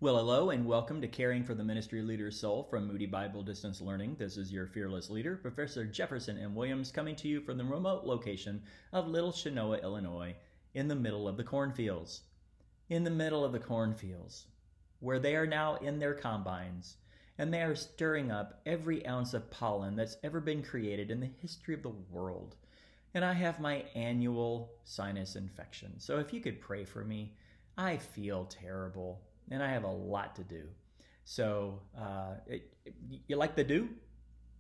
Well, hello and welcome to Caring for the Ministry Leader's Soul from Moody Bible Distance Learning. This is your fearless leader, Professor Jefferson M. Williams, coming to you from the remote location of Little Chenoa, Illinois, in the middle of the cornfields. In the middle of the cornfields, where they are now in their combines, and they are stirring up every ounce of pollen that's ever been created in the history of the world. And I have my annual sinus infection. So if you could pray for me, I feel terrible. And I have a lot to do. So, you like the do?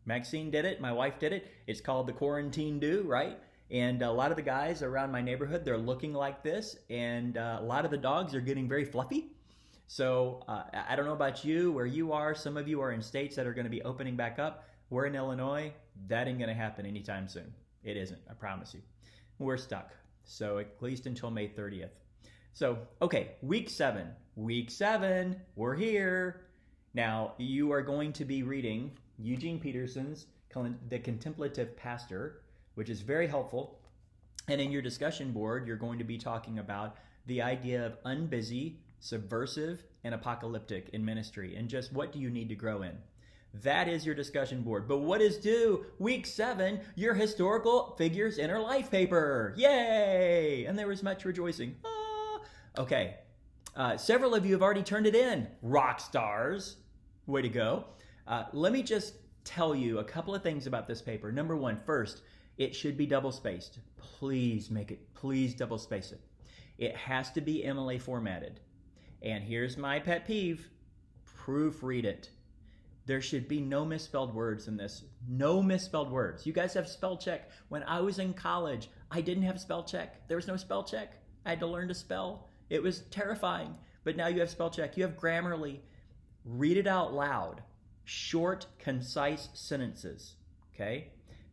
Maxine did it. My wife did it. It's called the quarantine do, right? And a lot of the guys around my neighborhood, they're looking like this. And a lot of the dogs are getting very fluffy. So, I don't know about you, where you are. Some of you are in states that are going to be opening back up. We're in Illinois. That ain't going to happen anytime soon. It isn't, I promise you. We're stuck. So, at least until May 30th. So, okay, week 7. Week 7, we're here. Now, you are going to be reading Eugene Peterson's The Contemplative Pastor, which is very helpful. And in your discussion board, you're going to be talking about the idea of unbusy, subversive, and apocalyptic in ministry, and just what do you need to grow in. That is your discussion board. But what is due? Week 7, your historical figures in her life paper. Yay! And there was much rejoicing. Okay, several of you have already turned it in. Rock stars, way to go. Let me just tell you a couple of things about this paper. Number one, first, it should be double spaced. Please double space it. It has to be MLA formatted. And here's my pet peeve, proofread it. There should be no misspelled words in this. No misspelled words. You guys have spell check. When I was in college, I didn't have spell check. There was no spell check. I had to learn to spell. It was terrifying, but now you have spell check. You have Grammarly. Read it out loud. Short, concise sentences, okay?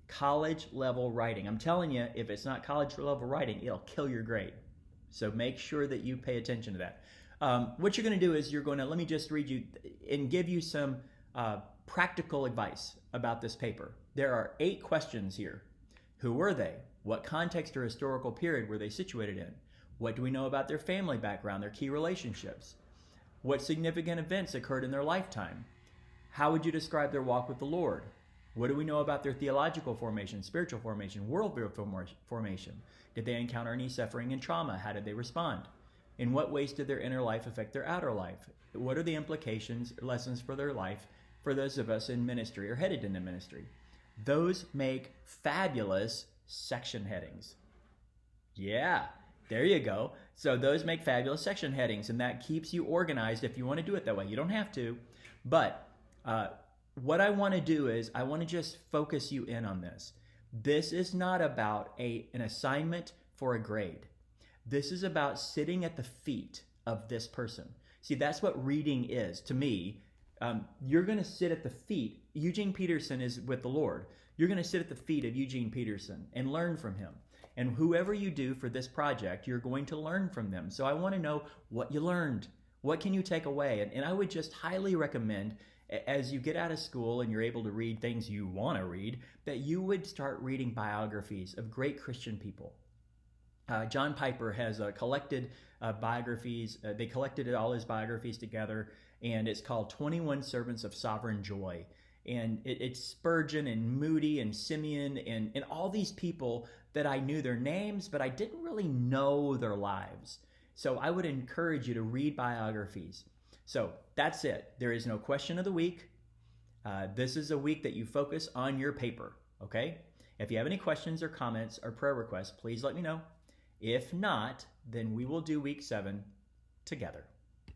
College level writing. I'm telling you, if it's not college level writing, it'll kill your grade. So make sure that you pay attention to that. What you're going to do is let me just read you and give you some practical advice about this paper. There are 8 questions here. Who were they? What context or historical period were they situated in? What do we know about their family background, their key relationships? What significant events occurred in their lifetime? How would you describe their walk with the Lord? What do we know about their theological formation, spiritual formation, worldview formation? Did they encounter any suffering and trauma? How did they respond? In what ways did their inner life affect their outer life? What are the implications, lessons for their life for those of us in ministry or headed into ministry? Those make fabulous section headings. Yeah. There you go. So those make fabulous section headings, and that keeps you organized if you want to do it that way. You don't have to, but what I want to do is I want to just focus you in on this. This is not about an assignment for a grade. This is about sitting at the feet of this person. See, that's what reading is to me. You're going to sit at the feet. Eugene Peterson is with the Lord. You're going to sit at the feet of Eugene Peterson and learn from him. And whoever you do for this project, you're going to learn from them. So I want to know what you learned. What can you take away? And I would just highly recommend, as you get out of school and you're able to read things you want to read, that you would start reading biographies of great Christian people. John Piper has collected biographies. They collected all his biographies together, and it's called 21 Servants of Sovereign Joy. And it's Spurgeon and Moody and Simeon and all these people that I knew their names, but I didn't really know their lives. So I would encourage you to read biographies. So that's it. There is no question of the week. This is a week that you focus on your paper, okay? If you have any questions or comments or prayer requests, please let me know. If not, then we will do week 7 together.